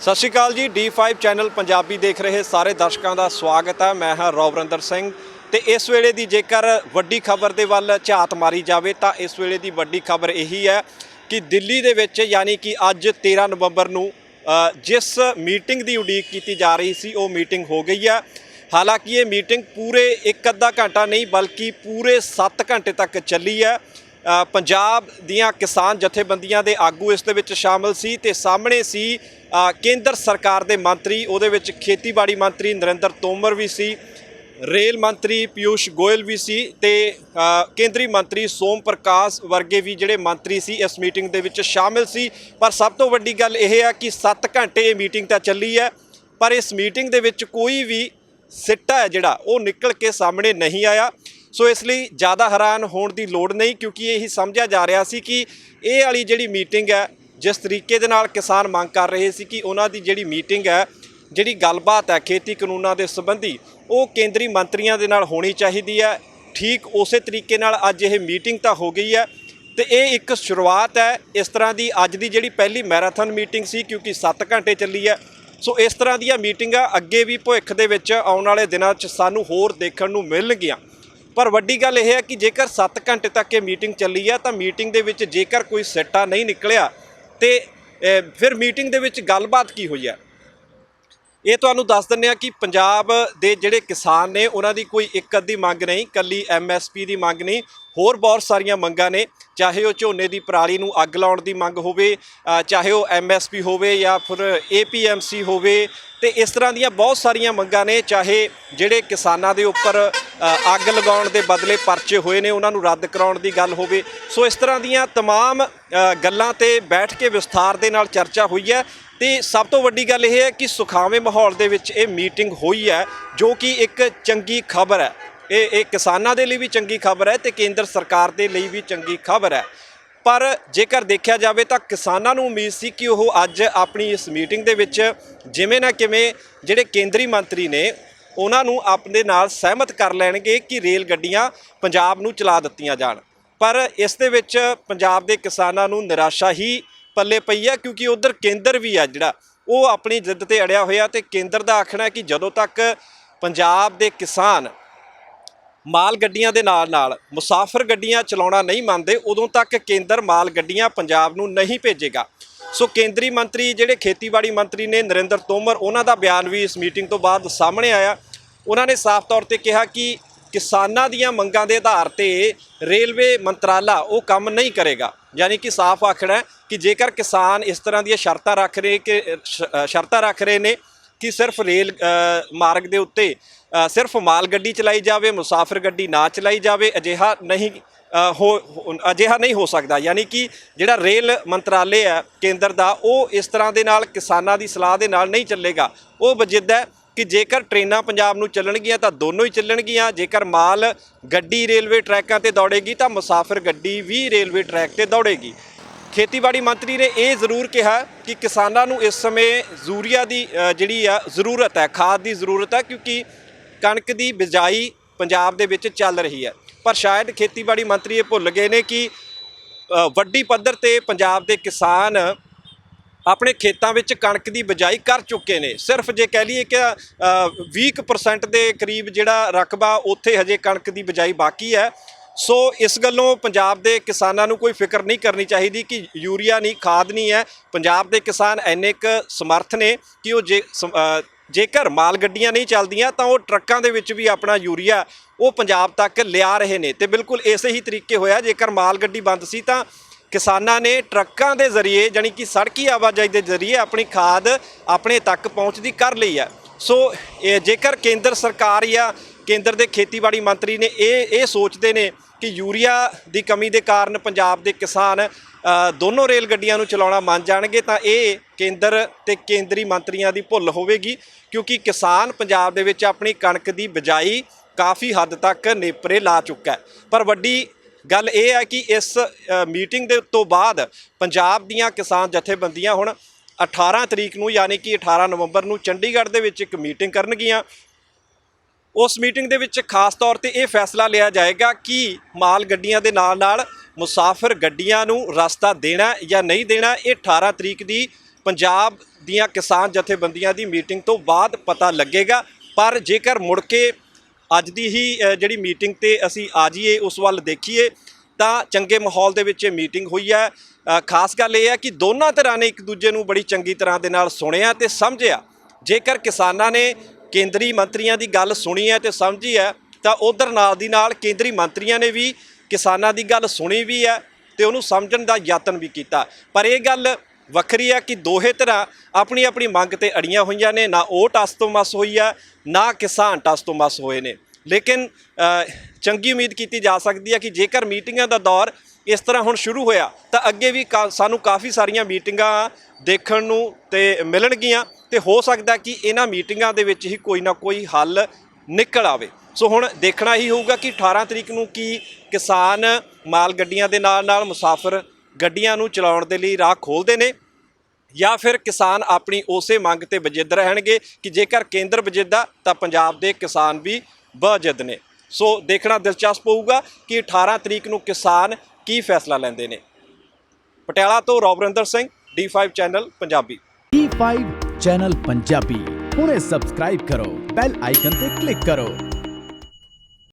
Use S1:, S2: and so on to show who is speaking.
S1: सत श्री अकाल जी। D5 channel Punjabi देख रहे सारे दर्शकों का स्वागत है। मैं हाँ रौवरिंदर सिंह। तो इस वेले की जेकर वड्डी खबर के वल झात मारी जाए तो इस वेले की वड्डी खबर यही है कि दिल्ली दे विच यानी कि अज 13 नवंबर नूं जिस मीटिंग की उड़ीक की जा रही सी वो मीटिंग हो गई है। हालांकि ये मीटिंग पूरे एक अद्धा घंटा नहीं बल्कि पूरे 7 घंटे तक चली है। पंजाब दियां किसान जथेबंदियां दे आगू इस दे विच शामिल सी ते सामने सी केंद्र सरकार दे मंत्री, उहदे विच खेतीबाड़ी मंत्री नरेंद्र तोमर भी सी, रेल मंत्री पीयूष गोयल भी सी ते केंद्रीय मंत्री सोम प्रकाश वर्गे भी जिहड़े मंत्री सी इस मीटिंग दे विच शामिल सी। पर सब तो वड्डी गल यह है कि 7 घंटे ये मीटिंग तां चली है पर इस मीटिंग दे विच कोई भी सिट्टा है जिहड़ा वो निकल के सामने नहीं आया। सो इसलिए ज़्यादा हैरान होने की लोड़ नहीं, क्योंकि यही समझा जा रहा सी कि ये वाली जिहड़ी मीटिंग है जिस तरीके दे नाल किसान मांग कर रहे सी कि उन्हां दी जिहड़ी मीटिंग है, जिहड़ी गलबात है खेती कानूनां दे संबंधी वो केंद्रीय मंत्रियों दे नाल होनी चाहिदी है। ठीक उस तरीके नाल अज ये मीटिंग तो हो गई है तो ये एक शुरुआत है इस तरह की। अज की जिहड़ी पहली मैराथन मीटिंग सी क्योंकि 7 घंटे चली है। सो इस तरह दी मीटिंगां अगे भी भविख दे विच आउण वाले दिनां 'च सानूं होर देखण नूं मिलणगीਆਂ। पर वड्डी गल यह है कि जेकर 7 घंटे तक ये मीटिंग चली है तो मीटिंग दे विच जेकर कोई सिट्टा नहीं निकलिया तो फिर मीटिंग दे विच गलबात की हुई है। ये तुहानूं दस दिंदे कि पंजाब दे जिहड़े किसान ने उन्हां दी कोई एक अद्धी मंग नहीं, कल्ली MSP की मंग नहीं, होर बहुत सारिया मंगां ने। चाहे वो झोने की पराली नूं अग लाउण दी मंग होवे, चाहे वो MSP होवे या फिर APMC होवे, तो इस तरह दीयां बहुत सारिया मंगां ने। चाहे जिहड़े किसानां दे उपर अग लगाउण दे बदले परचे होए ने उन्हां नूं रद्द कराउण दी गल होवे। सो इस तरह दीयां तमाम गल्लां ते बैठ के विस्तार दे नाल चर्चा हुई है। तो सब तो वड्डी गल यह है कि सुखावे माहौल दे विच ये मीटिंग हुई है, जो कि एक चंगी खबर है। ये किसानां दे लई भी चंगी खबर है तो केंद्र सरकार दे लई भी चंगी खबर है। पर जेकर देखा जाए तो किसानां नूं उम्मीद सी कि वो अज अपनी इस मीटिंग दे विच जिवें ना किवें जिहड़े केंद्रीय मंत्री ने उन्हां नूं अपने नाल सहमत कर लैणगे कि रेल गड्डियां पंजाब नूं चला दित्तियां जाण। पर इस दे विच पंजाब दे किसानां नूं निराशा ही पल्ले पई है, क्योंकि उधर केंद्र भी है जिहड़ा वो अपनी जिद ते अड़िया होया। तो केंद्र का आखना है कि जदों तक पंजाब दे किसान माल गड्डियां दे नाल नाल मुसाफिर गड्डियां चलाउणा नहीं मानते उदों तक केंद्र माल गड्डियां पंजाब नूं नहीं भेजेगा। सो केंद्रीय मंत्री जिहड़े खेतीबाड़ी मंत्री ने नरेंद्र तोमर, उन्हां दा बयान भी इस मीटिंग तो बाद सामने आया। उन्होंने साफ तौर पर कहा कि किसानां दीयां मंगां दे आधार पर रेलवे मंत्राला वो काम नहीं करेगा। यानी कि साफ आखना है कि जेकर किसान इस तरह दी शर्तां रख रहे ने कि सिर्फ रेल मार्ग के उत्ते सिर्फ माल गड्डी चलाई जाए, मुसाफिर गड्डी ना चलाई जाए, अजिहा नहीं हो सकता। यानी कि जिहड़ा रेल मंत्रालय है केंद्र का वो इस तरह के नाल किसानां दी सलाह दे नाल नहीं चलेगा। वो वजिद है कि जेकर ट्रेनां पंजाब नूं चलणगियां तो दोनों ही चलणगियां। जेकर माल गड्डी रेलवे ट्रैकां ते दौड़ेगी तो मुसाफिर गड्डी भी रेलवे ट्रैक ते दौड़ेगी। खेतीबाड़ी मंत्री ने यह जरूर कहा कि किसानां नूं इस समय यूरिया की जिहड़ी आ जरूरत है, खाद की जरूरत है, क्योंकि कणक की बिजाई पंजाब दे विच चल रही है। पर शायद खेतीबाड़ी मंत्री ये भुल गए ने कि वड्डी पद्धर ते पंजाब दे किसान अपने खेतों में कणक की बिजाई कर चुके हैं। सिर्फ जे कह लीए कि 20% के करीब जिहड़ा रकबा उत्थे हजे कणक की बिजाई बाकी है। सो इस गल्लों पंजाब के किसानों को कोई फिक्र नहीं करनी चाहिए कि यूरिया नहीं, खाद नहीं है। पंजाब के किसान इन्ने क समर्थ ने कि वो जेकर माल गड्डियां नहीं चलदियां तो वो ट्रकों के विच भी अपना यूरिया वो पंजाब तक लिया रहे ने। तो बिल्कुल इस ही तरीके होया, जेकर माल गड्डी बंद सी तो किसानां ने ट्रकों के जरिए यानी कि सड़की आवाजाही के जरिए अपनी खाद अपने तक पहुँचती कर ली है। सो जेकर केंद्र सरकार या केंद्र के खेतीबाड़ी मंत्री ने ये सोचते हैं कि यूरिया की कमी के कारण पंजाब के किसान दोनों रेल गड्डियां नूं चलाउणा मान जाणगे तो ये केंद्र ते केंद्रीय मंत्रियों की भुल होवेगी, क्योंकि किसान पंजाब दे विच अपनी कणक की बिजाई काफ़ी हद तक नेपरे ला चुका है। पर वड्डी गल यह है कि इस मीटिंग के तो बाद पंजाब दीयां किसान जथेबंदियां हुण 18 तरीक नूं यानी कि 18 नवंबर नूं चंडीगढ़ दे विच एक मीटिंग करनगियां। उस मीटिंग दे विच खास तौर पर यह फैसला लिया जाएगा कि माल गड्डियां दे नाल नाल मुसाफिर गड्डियां नूं रस्ता देना या नहीं देना। ये 18 तरीक की पंजाब ਦੀਆਂ ਕਿਸਾਨ ਜਥੇਬੰਦੀਆਂ ਦੀ ਮੀਟਿੰਗ ਤੋਂ ਬਾਅਦ ਪਤਾ ਲੱਗੇਗਾ। ਪਰ ਜੇਕਰ ਮੁੜ ਕੇ ਅੱਜ ਦੀ ਹੀ ਜਿਹੜੀ ਮੀਟਿੰਗ ਤੇ ਅਸੀਂ ਆ ਜਾਈਏ, ਉਸ ਵੱਲ ਦੇਖੀਏ ਤਾਂ ਚੰਗੇ ਮਾਹੌਲ ਦੇ ਵਿੱਚ ਇਹ ਮੀਟਿੰਗ ਹੋਈ ਹੈ। ਖਾਸ ਗੱਲ ਇਹ ਹੈ ਕਿ ਦੋਨਾਂ ਧਿਰਾਂ ਨੇ ਇੱਕ ਦੂਜੇ ਨੂੰ ਬੜੀ ਚੰਗੀ ਤਰ੍ਹਾਂ ਦੇ ਨਾਲ ਸੁਣਿਆ ਤੇ ਸਮਝਿਆ। ਜੇਕਰ ਕਿਸਾਨਾਂ ਨੇ ਕੇਂਦਰੀ ਮੰਤਰੀਆਂ ਦੀ ਗੱਲ ਸੁਣੀ ਹੈ ਤੇ ਸਮਝੀ ਹੈ, ਤਾਂ ਉਧਰ ਨਾਲ ਦੀ ਨਾਲ ਕੇਂਦਰੀ ਮੰਤਰੀਆਂ ਨੇ ਵੀ ਕਿਸਾਨਾਂ ਦੀ ਗੱਲ ਸੁਣੀ ਵੀ ਹੈ ਤੇ ਉਹਨੂੰ ਸਮਝਣ ਦਾ ਯਤਨ ਵੀ ਕੀਤਾ। ਪਰ ਇਹ ਗੱਲ ਵੱਖਰੀ ਹੈ ਕਿ ਦੋਹੇ ਧਿਰਾਂ ਆਪਣੀ ਆਪਣੀ ਮੰਗ ਤੇ ਅੜੀਆਂ ਹੋਈਆਂ ਨੇ। ਨਾ ਉਹ ਟਸ ਤੋਂ ਮਸ ਹੋਈ ਹੈ, ਨਾ ਕਿਸਾਨ ਟਸ ਤੋਂ ਮਸ ਹੋਏ ਨੇ। ਲੇਕਿਨ ਚੰਗੀ ਉਮੀਦ ਕੀਤੀ ਜਾ ਸਕਦੀ ਹੈ ਕਿ ਜੇਕਰ ਮੀਟਿੰਗਾਂ ਦਾ ਦੌਰ ਇਸ ਤਰ੍ਹਾਂ ਹੁਣ ਸ਼ੁਰੂ ਹੋਇਆ ਤਾਂ ਅੱਗੇ ਵੀ ਸਾਨੂੰ ਕਾਫੀ ਸਾਰੀਆਂ ਮੀਟਿੰਗਾਂ ਦੇਖਣ ਨੂੰ ਤੇ ਮਿਲਣਗੀਆਂ ਤੇ ਹੋ ਸਕਦਾ ਕਿ ਇਹਨਾਂ ਮੀਟਿੰਗਾਂ ਦੇ ਵਿੱਚ ਹੀ ਕੋਈ ਨਾ ਕੋਈ ਹੱਲ ਨਿਕਲ ਆਵੇ। ਸੋ ਹੁਣ ਦੇਖਣਾ ਹੀ ਹੋਊਗਾ ਕਿ 18 ਤਰੀਕ ਨੂੰ ਕੀ ਕਿਸਾਨ ਮਾਲ ਗੱਡੀਆਂ ਦੇ ਨਾਲ ਮੁਸਾਫਰ ਗੱਡੀਆਂ ਨੂੰ ਚਲਾਉਣ ਦੇ ਲਈ ਰਾਹ ਖੋਲ੍ਹਦੇ ਨੇ, ਜਾਂ ਫਿਰ ਕਿਸਾਨ ਆਪਣੀ ਉਸੇ ਮੰਗ ਤੇ ਵਜਿੱਦ ਰਹਿਣਗੇ ਕਿ ਜੇਕਰ ਕੇਂਦਰ ਵਜਿੱਦਾ ਤਾਂ ਪੰਜਾਬ ਦੇ ਕਿਸਾਨ ਵੀ ਵਜਿੱਦ ਨੇ। ਸੋ ਦੇਖਣਾ ਦਿਲਚਸਪ ਹੋਊਗਾ ਕਿ 18 ਤਰੀਕ ਨੂੰ ਕਿਸਾਨ ਕੀ ਫੈਸਲਾ ਲੈਂਦੇ ਨੇ। ਪਟਿਆਲਾ ਤੋਂ Ravinder Singh, D5 channel Punjabi.
S2: D5 channel Punjabi ਹੁਣੇ ਸਬਸਕ੍ਰਾਈਬ ਕਰੋ, ਬੈਲ ਆਈਕਨ ਤੇ ਕਲਿੱਕ ਕਰੋ।